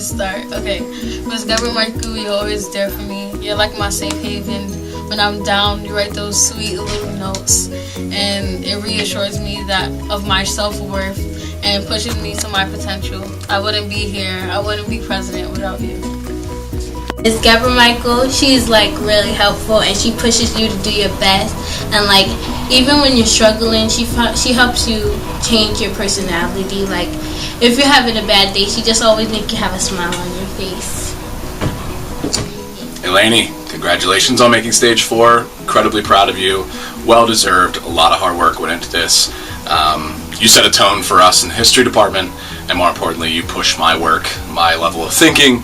start. Okay, Miss Gabrielle Michael, you're always there for me. You're like my safe haven. When I'm down, you write those sweet little notes, and it reassures me that of my self-worth and pushes me to my potential. I wouldn't be here. I wouldn't be president without you. Miss Gabrielle Michael, she's like really helpful and she pushes you to do your best, and like even when you're struggling, she helps you change your personality. Like if you're having a bad day, she just always makes you have a smile on your face. Eleni, congratulations on making stage 4. Incredibly proud of you. Well deserved. A lot of hard work went into this. You set a tone for us in the history department, and more importantly, you pushed my work, my level of thinking,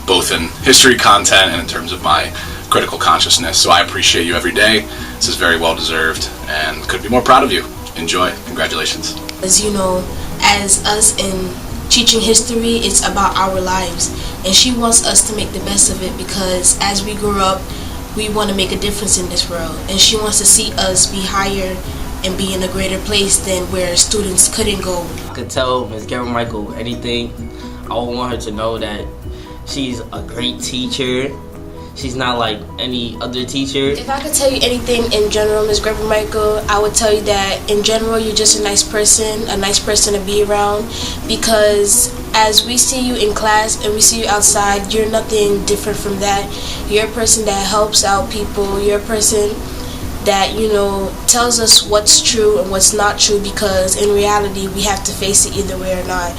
both in history content and in terms of my critical consciousness. So I appreciate you every day. This is very well deserved, and couldn't be more proud of you. Enjoy. Congratulations. As you know, as us in teaching history, it's about our lives, and she wants us to make the best of it, because as we grow up, we want to make a difference in this world, and she wants to see us be higher and be in a greater place than where students couldn't go. I could tell Ms. Gabrielle Michael anything. I would want her to know that she's a great teacher. She's not like any other teacher. If I could tell you anything in general, Ms. Gabrielle Michael, I would tell you that in general you're just a nice person to be around, because as we see you in class and we see you outside, you're nothing different from that. You're a person that helps out people. You're a person that, you know, tells us what's true and what's not true, because in reality we have to face it either way or not.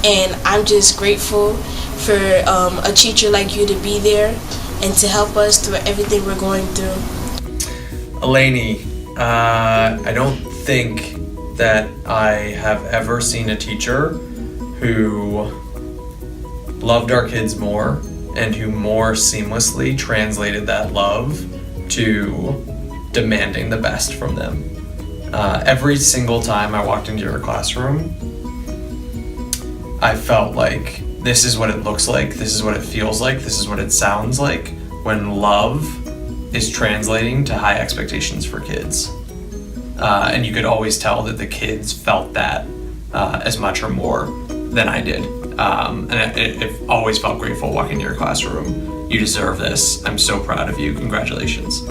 And I'm just grateful for a teacher like you to be there and to help us through everything we're going through. Eleni, I don't think that I have ever seen a teacher who loved our kids more and who more seamlessly translated that love to demanding the best from them. Every single time I walked into your classroom, I felt like this is what it looks like, this is what it feels like, this is what it sounds like when love is translating to high expectations for kids. And you could always tell that the kids felt that as much or more than I did. And it always felt grateful walking into your classroom. You deserve this. I'm so proud of you. Congratulations.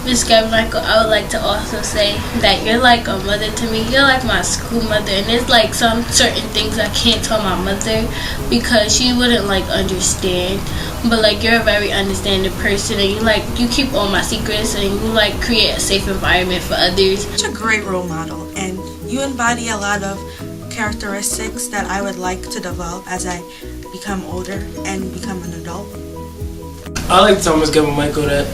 Miss Gabrielle Michael, I would like to also say that you're like a mother to me. You're like my school mother, and there's like some certain things I can't tell my mother because she wouldn't like understand. But like you're a very understanding person, and you keep all my secrets, and you like create a safe environment for others. Such a great role model, and you embody a lot of characteristics that I would like to develop as I become older and become an adult. I like to tell Miss Gabrielle Michael that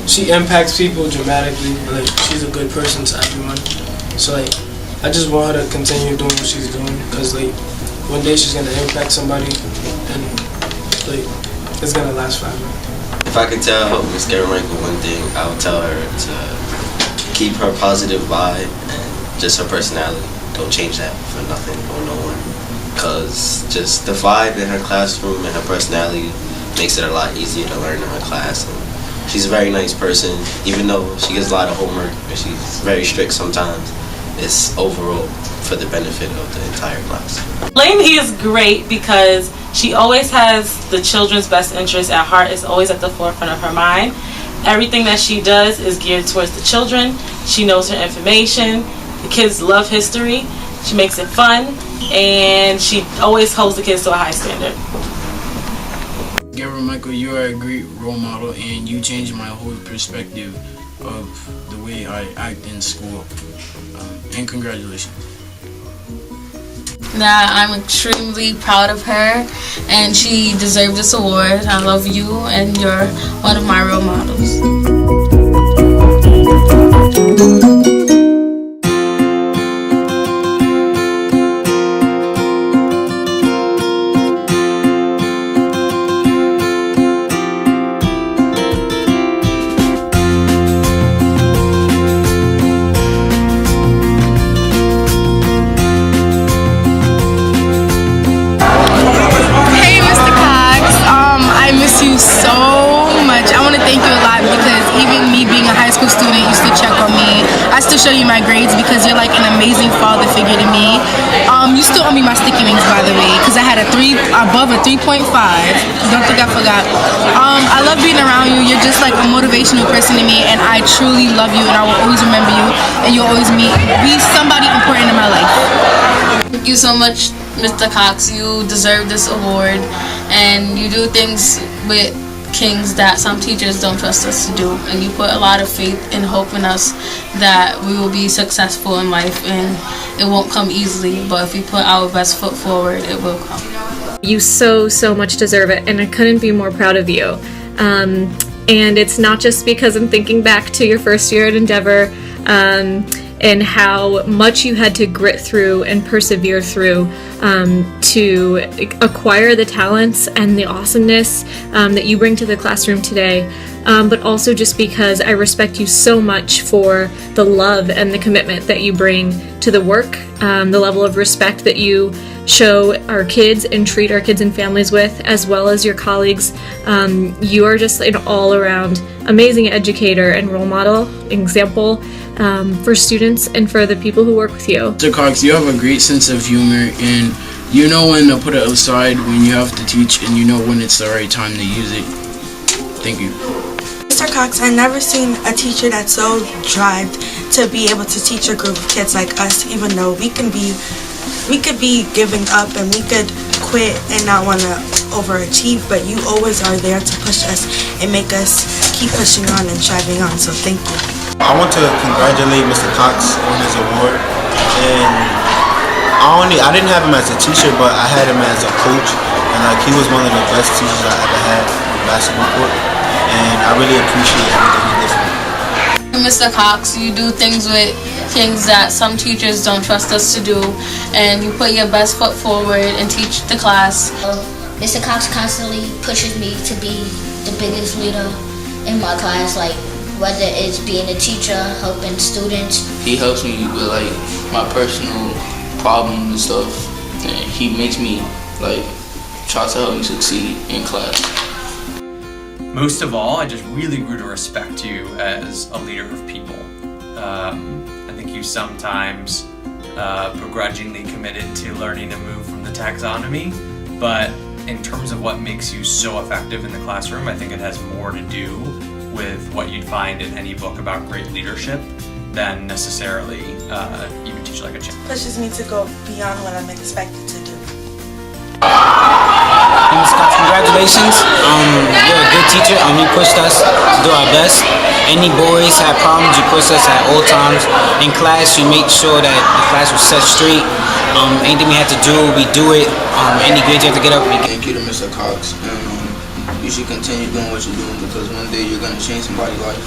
she impacts people dramatically. Like, she's a good person to everyone. So like, I just want her to continue doing what she's doing, because like, one day she's gonna impact somebody, and like, it's gonna last forever. If I could tell Miss Gabrielle Michael one thing, I would tell her to keep her positive vibe and just her personality. Don't change that for nothing or no one, because just the vibe in her classroom and her personality makes it a lot easier to learn in her class. And she's a very nice person, even though she gets a lot of homework and she's very strict sometimes. It's overall for the benefit of the entire class. Eleni is great because she always has the children's best interest at heart. It's always at the forefront of her mind. Everything that she does is geared towards the children. She knows her information. The kids love history. She makes it fun, and she always holds the kids to a high standard. Gabrielle Michael, you are a great role model, and you changed my whole perspective of the way I act in school. And congratulations. That I'm extremely proud of her, and she deserved this award. I love you, and you're one of my role models. I still show you my grades because you're like an amazing father figure to me. You still owe me my sticky wings, by the way, because I had got above a 3.5. Don't think I forgot. I love being around you. You're just like a motivational person to me, and I truly love you, and I will always remember you, and you'll always be somebody important in my life. Thank you so much, Mr. Cox. You deserve this award, and you do things with Kings that some teachers don't trust us to do, and you put a lot of faith and hope in us that we will be successful in life, and it won't come easily, but if we put our best foot forward, it will come. You so much deserve it, and I couldn't be more proud of you. And it's not just because I'm thinking back to your first year at Endeavor and how much you had to grit through and persevere through to acquire the talents and the awesomeness that you bring to the classroom today, but also just because I respect you so much for the love and the commitment that you bring to the work, the level of respect that you show our kids and treat our kids and families with, as well as your colleagues. You are just an all-around amazing educator and role model, example for students and for the people who work with you. Mr. Cox, you have a great sense of humor, and you know when to put it aside when you have to teach, and you know when it's the right time to use it. Thank you. Mr. Cox, I've never seen a teacher that's so drived to be able to teach a group of kids like us, even though we could be giving up and we could quit and not want to overachieve, but you always are there to push us and make us keep pushing on and striving on, so thank you. I want to congratulate Mr. Cox on his award, and I didn't have him as a teacher, but I had him as a coach, and he was one of the best teachers I ever had on the basketball court, and I really appreciate everything he did for me. Mr. Cox, you do things with Kings that some teachers don't trust us to do, and you put your best foot forward and teach the class. Mr. Cox constantly pushes me to be the biggest leader in my class, like whether it's being a teacher, helping students. He helps me with my personal problems and stuff, and he makes me try to help me succeed in class. Most of all, I just really grew to respect you as a leader of people. I think you sometimes begrudgingly committed to learning to move from the taxonomy, but in terms of what makes you so effective in the classroom, I think it has more to do with what you'd find in any book about great leadership than necessarily even teach like a champ. Pushes me to go beyond what I'm expected to do. Ms. Cox, congratulations. You're a good teacher. You pushed us to do our best. Any boys had problems, you pushed us at all times. In class, you made sure that the class was set straight. Anything we had to do, we do it. Any grades you have to get up, we get. Thank you to Mr. Cox, and you should continue doing what you're doing, because one day you're going to change somebody's life.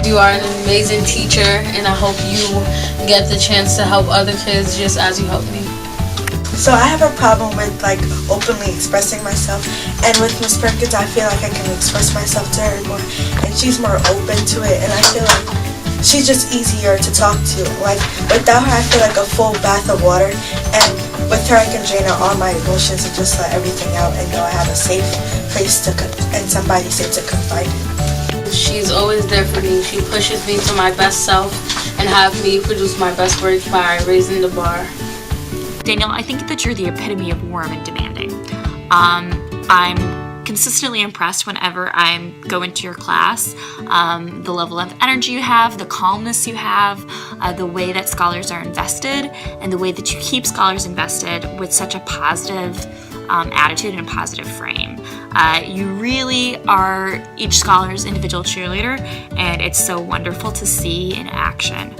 You are an amazing teacher, and I hope you get the chance to help other kids just as you helped me. So I have a problem with openly expressing myself, and with Miss Perkins I feel like I can express myself to her more, and she's more open to it, and I feel like she's just easier to talk to. Without her I feel like a full bath of water, and with her I can drain out all my emotions and just let everything out and know I have a safe place and somebody safe to confide in. She's always there for me. She pushes me to my best self and have me produce my best work by raising the bar. Danielle, I think that you're the epitome of warm and demanding. I'm consistently impressed whenever I go into your class. The level of energy you have, the calmness you have, the way that scholars are invested, and the way that you keep scholars invested with such a positive attitude and a positive frame. You really are each scholar's individual cheerleader, and it's so wonderful to see in action.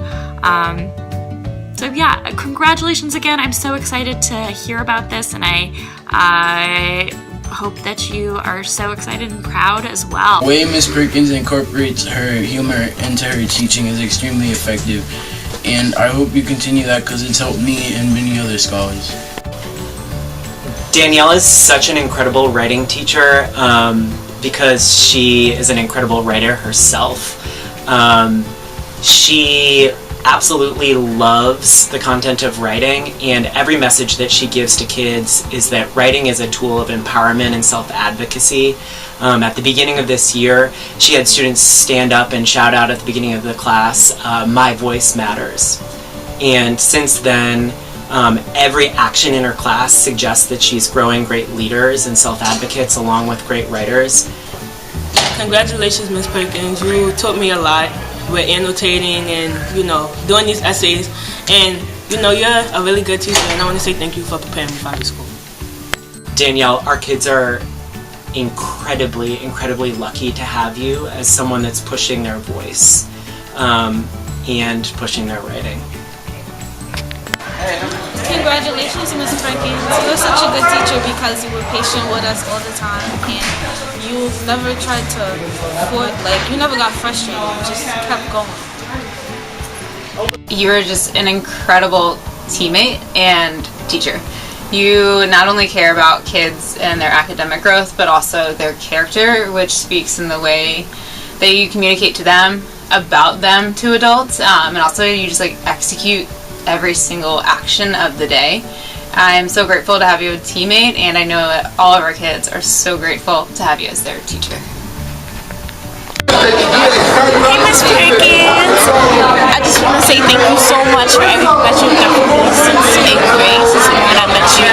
So yeah, congratulations again. I'm so excited to hear about this, and I hope that you are so excited and proud as well. The way Ms. Perkins incorporates her humor into her teaching is extremely effective, and I hope you continue that because it's helped me and many other scholars. Danielle is such an incredible writing teacher. because she is an incredible writer herself. She absolutely loves the content of writing, and every message that she gives to kids is that writing is a tool of empowerment and self-advocacy. At the beginning of this year, she had students stand up and shout out at the beginning of the class, "My voice matters." And since then, every action in her class suggests that she's growing great leaders and self-advocates along with great writers. Congratulations, Ms. Perkins. You taught me a lot with annotating and, doing these essays. And, you're a really good teacher, and I want to say thank you for preparing me for high school. Danielle, our kids are incredibly, incredibly lucky to have you as someone that's pushing their voice and pushing their writing. Congratulations, Ms. Perkins. You're such a good teacher because you were patient with us all the time, and you never tried to, you never got frustrated. You just kept going. You were just an incredible teammate and teacher. You not only care about kids and their academic growth, but also their character, which speaks in the way that you communicate to them, about them to adults, and also you just execute every single action of the day. I'm so grateful to have you as a teammate, and I know that all of our kids are so grateful to have you as their teacher. Hey, Ms. Perkins. I just want to say thank you so much for everything that you've done for me since 8th grade, since when I met you.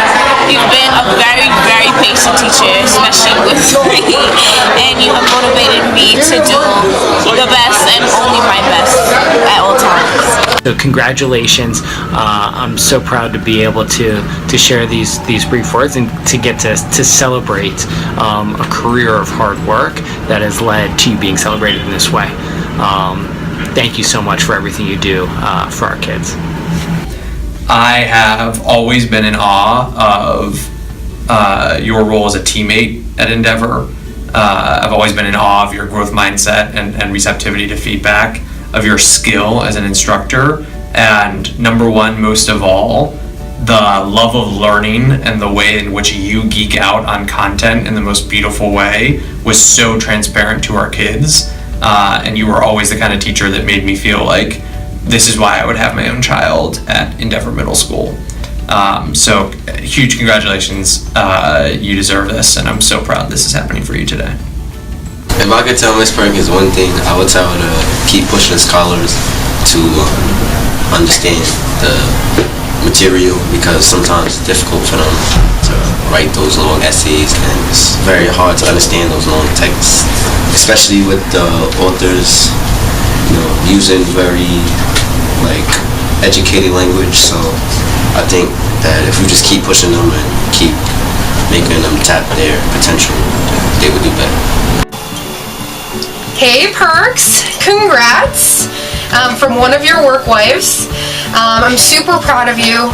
You've been a very, very patient teacher, especially with me, and you have motivated me to do the best and only my best at all times. So congratulations. I'm so proud to be able to share these brief words and to get to celebrate a career of hard work that has led to you being celebrated in this way. Thank you so much for everything you do for our kids. I have always been in awe of your role as a teammate at Endeavor. I've always been in awe of your growth mindset and receptivity to feedback, of your skill as an instructor, and number one, most of all, the love of learning and the way in which you geek out on content in the most beautiful way was so transparent to our kids. And you were always the kind of teacher that made me feel like this is why I would have my own child at Endeavor Middle School. So huge congratulations. You deserve this, and I'm so proud this is happening for you today. If I could tell Ms. Perkins one thing, I would tell her to keep pushing scholars to understand the material, because sometimes it's difficult for them to write those long essays, and it's very hard to understand those long texts, especially with the authors, using very educated language. So I think that if we just keep pushing them and keep making them tap their potential, they would do better. Hey Perks, congrats from one of your work wives. I'm super proud of you.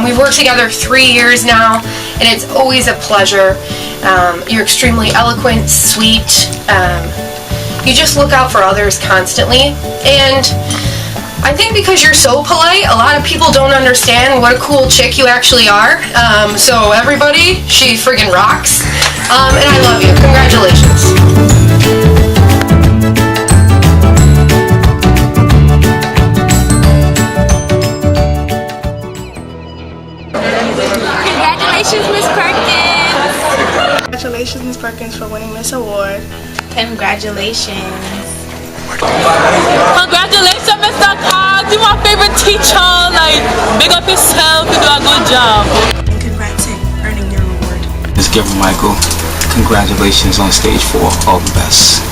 We've worked together 3 years now, and it's always a pleasure. You're extremely eloquent, sweet. You just look out for others constantly, and I think because you're so polite, a lot of people don't understand what a cool chick you actually are. So everybody, she friggin' rocks, and I love you. Congratulations. Congratulations, Ms. Perkins. Congratulations, Ms. Perkins, for winning this award. Congratulations. Congratulations, Mr. Cox. You're my favorite teacher. Big up yourself. You do a good job. And congrats on earning your award. Ms. Gabriel Michael, congratulations on stage 4. All the best.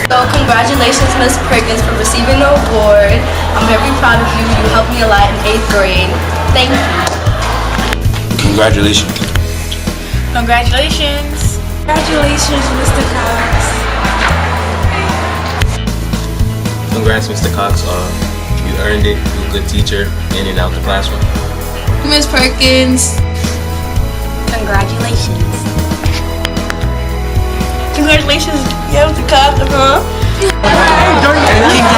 So congratulations, Ms. Perkins, for receiving the award. I'm very proud of you. You helped me a lot in 8th grade. Thank you. Congratulations. Congratulations. Congratulations, Mr. Cox. Congrats, Mr. Cox. You earned it. You're a good teacher in and out the classroom. Ms. Perkins. Congratulations. Congratulations, Mr. Cox.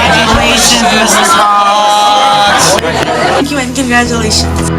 Congratulations, Mrs. Cox. Thank you and congratulations.